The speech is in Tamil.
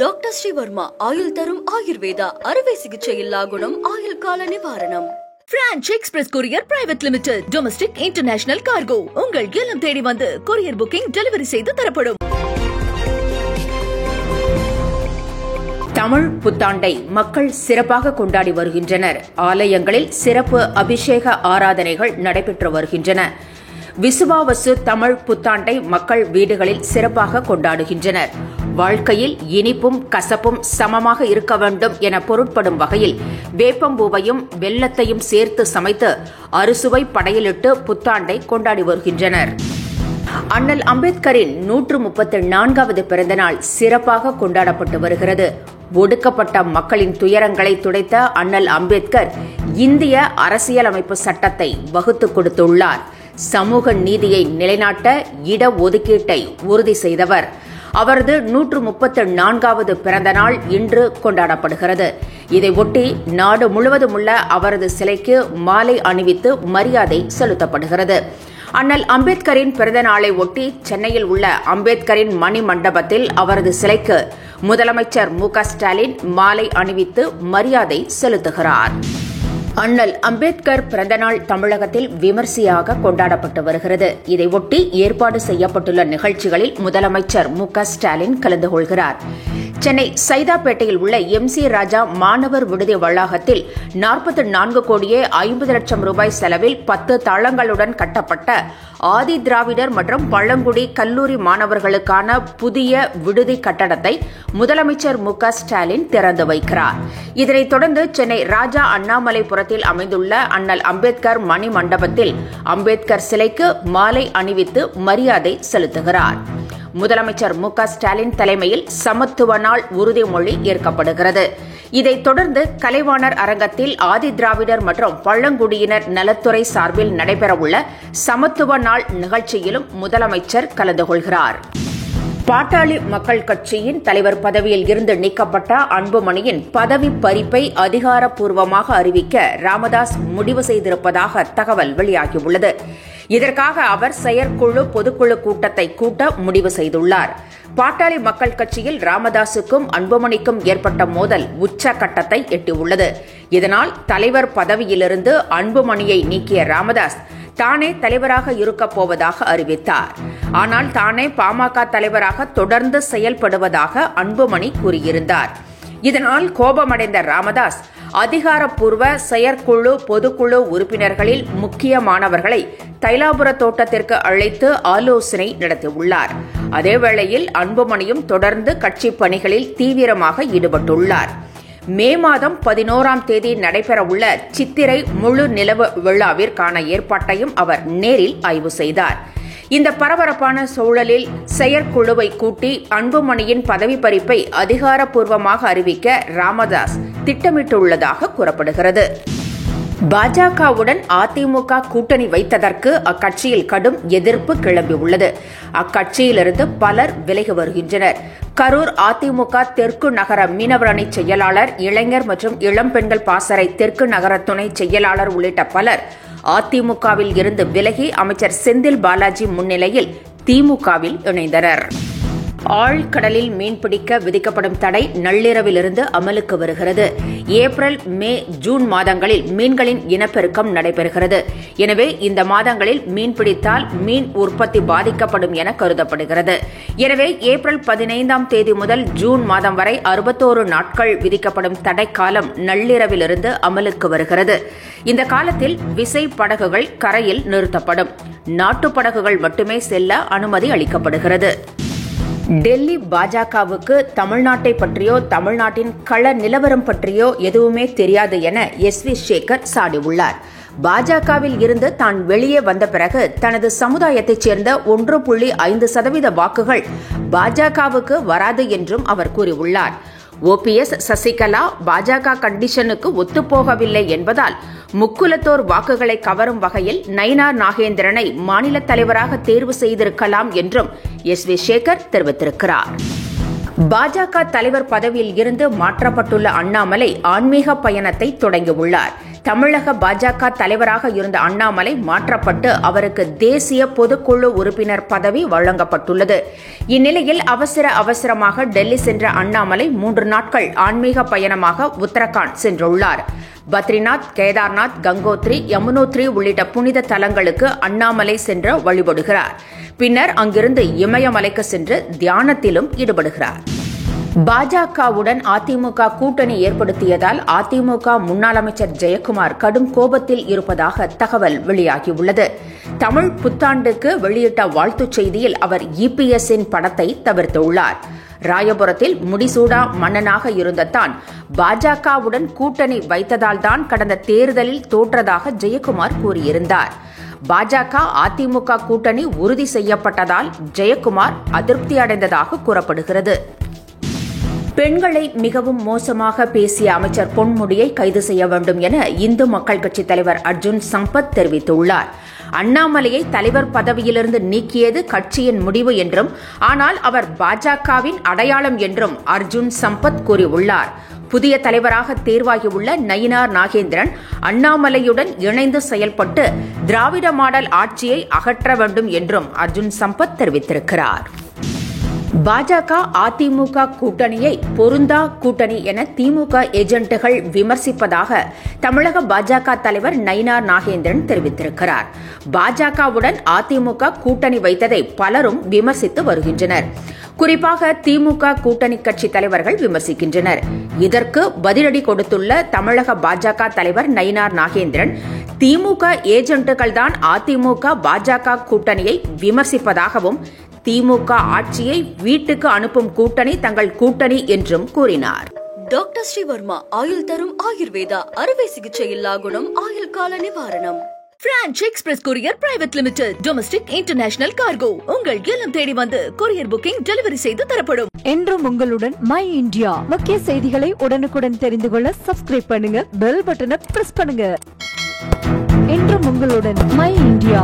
டாக்டர் ஸ்ரீவர்மா ஆயுள் தரும் ஆயுர்வேதா அறுவை சிகிச்சை இல்லா குணம் ஆயுள் கால நிவாரணம். Branch express courier private limited domestic international cargo உங்கள் இல்லம் தேடி வந்து கொரியர் புக்கிங் டெலிவரி செய்து தரப்படும். தமிழ் புத்தாண்டை மக்கள் சிறப்பாக கொண்டாடி வருகின்றனர். ஆலயங்களில் சிறப்பு அபிஷேக ஆராதனைகள் நடைபெற்று வருகின்றன. விசுவாவசு தமிழ் புத்தாண்டை மக்கள் வீடுகளில் சிறப்பாக கொண்டாடுகின்றனர். வாழ்க்கையில் இனிப்பும் கசப்பும் சமமாக இருக்க வேண்டும் என பொருட்படும் வகையில் வேப்பம்பூவையும் வெல்லத்தையும் சேர்த்து சமைத்து அறுசுவை படையலிட்டு புத்தாண்டை கொண்டாடி வருகின்றனர். அண்ணல் அம்பேத்கரின் 134வது பிறந்தநாள் சிறப்பாக கொண்டாடப்பட்டு வருகிறது. ஒடுக்கப்பட்ட மக்களின் துயரங்களை துடைத்த அண்ணல் அம்பேத்கர் இந்திய அரசியலமைப்பு சட்டத்தை வகுத்துக் கொடுத்துள்ளார். சமூக நீதியை நிலைநாட்ட இடஒதுக்கீட்டை உறுதி செய்தவர். அவரது 134வது பிறந்த நாள் இன்று கொண்டாடப்படுகிறது. இதையொட்டி நாடு முழுவதும் உள்ள அவரது சிலைக்கு மாலை அணிவித்து மரியாதை செலுத்தப்படுகிறது. அண்ணல் அம்பேத்கரின் பிறந்த நாளை ஒட்டி சென்னையில் உள்ள அம்பேத்கரின் மணி மண்டபத்தில் அவரது சிலைக்கு முதலமைச்சர் மு.க.ஸ்டாலின் மாலை அணிவித்து மரியாதை செலுத்துகிறார். அண்ணல் அம்பேத்கர் பிறந்தநாள் தமிழகத்தில் விமர்சையாக கொண்டாடப்பட்டு வருகிறது. இதையொட்டி ஏற்பாடு செய்யப்பட்டுள்ள நிகழ்ச்சிகளில் முதலமைச்சர் மு.க.ஸ்டாலின் கலந்து கொள்கிறார். சென்னை சைதாப்பேட்டையில் உள்ள எம்.சி. ராஜா மாணவர் விடுதி வளாகத்தில் 44 கோடியே 50 லட்சம் ரூபாய் செலவில் 10 தளங்களுடன் கட்டப்பட்ட ஆதி திராவிடர் மற்றும் பழங்குடி கல்லூரி மாணவர்களுக்கான புதிய விடுதி கட்டடத்தை முதலமைச்சர் மு.க.ஸ்டாலின் திறந்து வைக்கிறார். இதனைத் தொடர்ந்து சென்னை ராஜா அண்ணாமலைபுரத்தில் அமைந்துள்ள அண்ணல் அம்பேத்கர் மணி மண்டபத்தில் அம்பேத்கர் சிலைக்கு மாலை அணிவித்து மரியாதை செலுத்துகிறார். முதலமைச்சர் மு.க.ஸ்டாலின் தலைமையில் சமத்துவ நாள் உறுதிமொழி ஏற்கப்படுகிறது. இதைத் தொடர்ந்து கலைவாணர் அரங்கத்தில் ஆதி திராவிடர் மற்றும் பழங்குடியினர் நலத்துறை சார்பில் நடைபெறவுள்ள சமத்துவ நாள் நிகழ்ச்சியிலும் முதலமைச்சர் கலந்து கொள்கிறார். பாட்டாளி மக்கள் கட்சியின் தலைவர் பதவியில் இருந்து நீக்கப்பட்ட அன்புமணியின் பதவி பறிப்பை அதிகாரப்பூர்வமாக அறிவிக்க ராமதாஸ் முடிவு செய்திருப்பதாக தகவல் வெளியாகியுள்ளது. இதற்காக அவர் செயற்குழு பொதுக்குழு கூட்டத்தை கூட்ட முடிவு செய்துள்ளார். பாட்டாளி மக்கள் கட்சியில் ராமதாசுக்கும் அன்புமணிக்கும் ஏற்பட்ட மோதல் உச்சகட்டத்தை எட்டியுள்ளது. இதனால் தலைவர் பதவியிலிருந்து அன்புமணியை நீக்கிய ராமதாஸ் தானே தலைவராக இருக்கப் போவதாக அறிவித்தார். ஆனால் தானே பாமக தலைவராக தொடர்ந்து செயல்படுவதாக அன்புமணி கூறியிருந்தார். இதனால் கோபமடைந்த ராமதாஸ் அதிகாரப்பூர்வ செயற்குழு பொதுக்குழு உறுப்பினர்களில் முக்கியமானவர்களை தைலாபுர தோட்டத்திற்கு அழைத்து ஆலோசனை நடத்தியுள்ளார். அதேவேளையில் அன்புமணியும் தொடர்ந்து கட்சி பணிகளில் தீவிரமாக ஈடுபட்டுள்ளார். மே மாதம் 11ஆம் தேதி நடைபெறவுள்ள சித்திரை முழு நிலவு விழாவிற்கான ஏற்பாட்டையும் அவர் நேரில் ஆய்வு செய்தார். இந்த பரபரப்பான சூழலில் செயற்குழுவை கூட்டி அன்புமணியின் பதவி பறிப்பை அதிகாரப்பூர்வமாக அறிவிக்க ராமதாஸ் திட்டமிட்டுள்ளதாக கூறப்படுகிறது. பாஜகவுடன் அதிமுக கூட்டணி வைத்ததற்கு அக்கட்சியில் கடும் எதிர்ப்பு கிளம்பியுள்ளது. அக்கட்சியிலிருந்து பலர் விலகி வருகின்றனர். கரூர் அதிமுக தெற்கு நகர மீனவர் அணி செயலாளர், இளைஞர் மற்றும் இளம்பெண்கள் பாசறை தெற்கு நகர துணை செயலாளர் உள்ளிட்ட பலர் அதிமுகவில் இருந்து விலகி அமைச்சர் செந்தில் பாலாஜி முன்னிலையில் திமுகவில் இணைந்தனர். ஆழ்கடலில் மீன்பிடிக்க விதிக்கப்படும் தடை நள்ளிரவிலிருந்து அமலுக்கு வருகிறது. ஏப்ரல், மே, ஜூன் மாதங்களில் மீன்களின் இனப்பெருக்கம் நடைபெறுகிறது. எனவே இந்த மாதங்களில் மீன்பிடித்தால் மீன் உற்பத்தி பாதிக்கப்படும் என கருதப்படுகிறது. எனவே ஏப்ரல் 15ஆம் தேதி முதல் ஜூன் மாதம் வரை 61 நாட்கள் விதிக்கப்படும் தடை காலம் நள்ளிரவிலிருந்து அமலுக்கு வருகிறது. இந்த காலத்தில் விசை படகுகள் கரையில் நிறுத்தப்படும். நாட்டுப் படகுகள் மட்டுமே செல்ல அனுமதி அளிக்கப்படுகிறது. டெல்லி பாஜகவுக்கு தமிழ்நாட்டை பற்றியோ தமிழ்நாட்டின் கள நிலவரம் பற்றியோ எதுவுமே தெரியாது என எஸ்.வி. சேகர் சாடியுள்ளார். பாஜகவில் இருந்து தான் வெளியே வந்த பிறகு தனது சமுதாயத்தைச் சேர்ந்த 1.5% வாக்குகள் பாஜகவுக்கு வராது என்றும் அவர் கூறியுள்ளார். ஓபிஎஸ், சசிகலா பாஜக கண்டிஷனுக்கு ஒத்துப்போகவில்லை என்பதால் முக்குலத்தோர் வாக்குகளை கவரும் வகையில் நயினார் நாகேந்திரனை மாநில தலைவராக தேர்வு செய்திருக்கலாம் என்றும் எஸ்.வி. சேகர் தெரிவித்திருக்கிறார். பாஜக தலைவர் பதவியில் இருந்து மாற்றப்பட்டுள்ள அண்ணாமலை ஆன்மீக பயணத்தை தொடங்கியுள்ளார். தமிழக பாஜக தலைவராக இருந்த அண்ணாமலை மாற்றப்பட்டு அவருக்கு தேசிய பொதுக்குழு உறுப்பினர் பதவி வழங்கப்பட்டுள்ளது. இந்நிலையில் அவசரமாக டெல்லி சென்ற அண்ணாமலை 3 நாட்கள் ஆன்மீக பயணமாக உத்தரகாண்ட் சென்றுள்ளார். பத்ரிநாத், கேதார்நாத், கங்கோத்ரி, யமுனோத்ரி உள்ளிட்ட புனித தலங்களுக்கு அண்ணாமலை சென்று வழிபடுகிறார். பின்னர் அங்கிருந்து இமயமலைக்கு சென்று தியானத்திலும் ஈடுபடுகிறார். பாஜகவுடன் அதிமுக கூட்டணி ஏற்படுத்தியதால் அதிமுக முன்னாள் அமைச்சர் ஜெயக்குமார் கடும் கோபத்தில் இருப்பதாக தகவல் வெளியாகியுள்ளது. தமிழ் புத்தாண்டுக்கு வெளியிட்ட வாழ்த்துச் செய்தியில் அவர் இபிஎஸ்ஸின் படத்தை தவிர்த்துள்ளார். ராயபுரத்தில் முடிசூடா மன்னனாக இருந்த தான் பாஜகவுடன் கூட்டணி வைத்ததால்தான் கடந்த தேர்தலில் தோற்றதாக ஜெயக்குமார் கூறியிருந்தார். பாஜக அதிமுக கூட்டணி உறுதி செய்யப்பட்டதால் ஜெயக்குமார் அதிருப்தி அடைந்ததாக கூறப்படுகிறது. பெண்களை மிகவும் மோசமாக பேசிய அமைச்சர் பொன்முடியை கைது செய்ய வேண்டும் என இந்து மக்கள் கட்சித் தலைவர் அர்ஜுன் சம்பத் தெரிவித்துள்ளார். அண்ணாமலையை தலைவர் பதவியிலிருந்து நீக்கியது கட்சியின் முடிவு என்றும், ஆனால் அவர் பாஜகவின் அடையாளம் என்றும் அர்ஜுன் சம்பத் கூறியுள்ளார். புதிய தலைவராக தேர்வாகியுள்ள நயினார் நாகேந்திரன் அண்ணாமலையுடன் இணைந்து செயல்பட்டு திராவிட மாடல் ஆட்சியை அகற்ற வேண்டும் என்றும் அர்ஜுன் சம்பத் தெரிவித்திருக்கிறார். பாஜக அதிமுக கூட்டணியை பொருந்தா கூட்டணி என திமுக ஏஜென்ட்டுகள் விமர்சிப்பதாக தமிழக பாஜக தலைவர் நயினார் நாகேந்திரன் தெரிவித்திருக்கிறார். பாஜகவுடன் அதிமுக கூட்டணி வைத்ததை பலரும் விமர்சித்து வருகின்றனர். குறிப்பாக திமுக கூட்டணி கட்சி தலைவர்கள் விமர்சிக்கின்றனர். இதற்கு பதிலடி கொடுத்துள்ள தமிழக பாஜக தலைவர் நயினார் நாகேந்திரன், திமுக ஏஜென்ட்டுகள்தான் அதிமுக பாஜக கூட்டணியை விமர்சிப்பதாகவும், திமுக ஆட்சியை வீட்டுக்கு அனுப்பும் கூட்டணி தங்கள் கூட்டணி என்றும் கூறினார். டாக்டர் ஸ்ரீவர்மா ஆயுள் தரும் ஆயுர்வேதா அறுவை சிகிச்சை இல்லா குணம் ஆயுள் கால நிவாரணம். Branch express courier private limited domestic international cargo உங்கள் இல்லம் தேடி வந்து கொரியர் புக்கிங் டெலிவரி செய்து தரப்படும். என்றும் உங்களுடன் மை இந்தியா. முக்கிய செய்திகளை உடனுக்குடன் தெரிந்து கொள்ள சப்ஸ்கிரைப் பண்ணுங்க, பெல் பட்டனை பிரஸ் பண்ணுங்க. என்றும் உங்களுடன் மை இந்தியா.